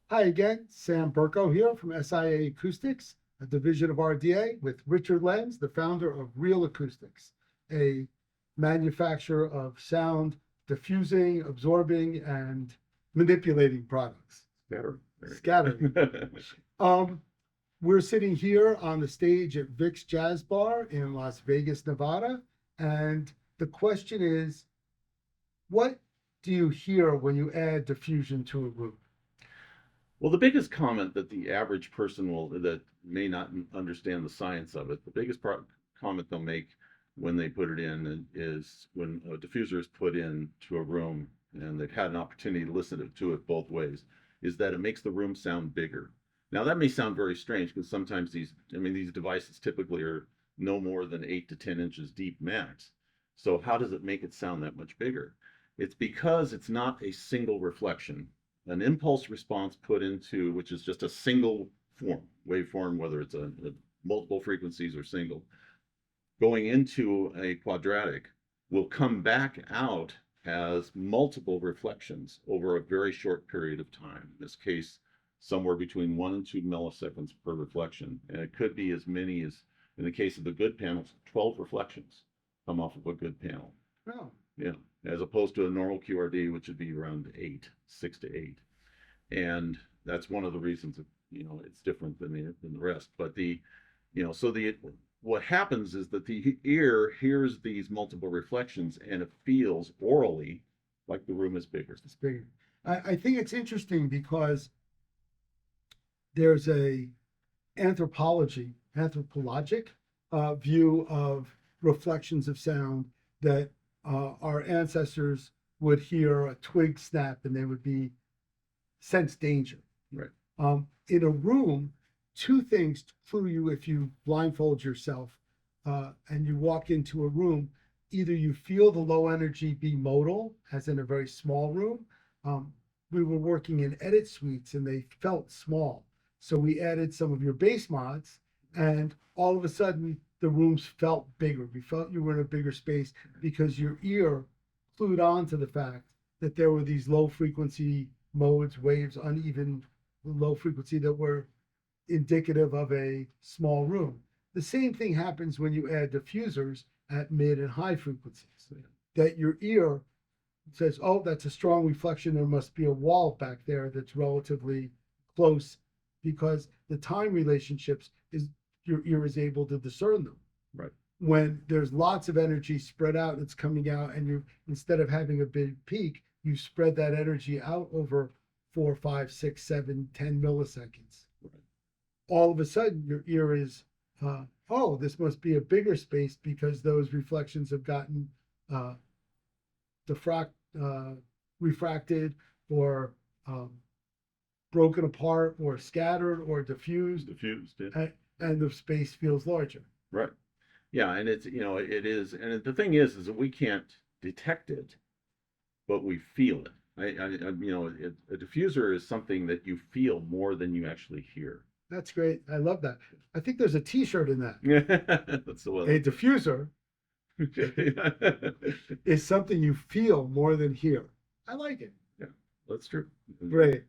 Hi again, Sam Berkow here from SIA Acoustics, a division of RDA, with Richard Lenz, the founder of RealAcoustix, a manufacturer of sound diffusing, absorbing, and manipulating products. Scattering. We're sitting here on the stage at Vic's Jazz Bar in Las Vegas, Nevada, and the question is, what do you hear when you add diffusion to a room? Well, the biggest comment that the average person that may not understand the science of it, the biggest comment they'll make when they put it in is when a diffuser is put into a room and they've had an opportunity to listen to it both ways, is that it makes the room sound bigger. Now that may sound very strange because sometimes these devices typically are no more than 8 to 10 inches deep max. So how does it make it sound that much bigger? It's because it's not a single reflection. An impulse response put into, which is just a single form, waveform, whether it's a multiple frequencies or single, going into a quadratic will come back out as multiple reflections over a very short period of time. In this case, somewhere between 1 and 2 milliseconds per reflection. And it could be as many as, in the case of the good panels, 12 reflections come off of a good panel. Oh. Yeah, as opposed to a normal QRD, which would be around 6 to 8. And that's one of the reasons that, it's different than the rest. But what happens is that the ear hears these multiple reflections and it feels orally like the room is bigger. It's bigger. I think it's interesting because there's a anthropologic view of reflections of sound that our ancestors would hear a twig snap and they would sense danger. Right. In a room, two things clue you if you blindfold yourself and you walk into a room. Either you feel the low energy bimodal, as in a very small room. We were working in edit suites and they felt small. So we added some of your bass mods and all of a sudden the rooms felt bigger. We felt you were in a bigger space because your ear clued on to the fact that there were these low frequency modes, waves, uneven low frequency that were indicative of a small room. The same thing happens when you add diffusers at mid and high frequencies. That your ear says, oh, that's a strong reflection. There must be a wall back there that's relatively close because the time relationships is your ear is able to discern them. Right. When there's lots of energy spread out, it's coming out, and you instead of having a big peak, you spread that energy out over 4, 5, 6, 7, 10 milliseconds. Right. All of a sudden, your ear is, oh, this must be a bigger space because those reflections have gotten refracted or broken apart or scattered or diffused. Yeah. And the space feels larger. Right. Yeah, and it is, and the thing is that we can't detect it, but we feel it. A diffuser is something that you feel more than you actually hear. That's great. I love that. I think there's a T-shirt in that. That's the one. A diffuser is something you feel more than hear. I like it. Yeah, that's true. Great.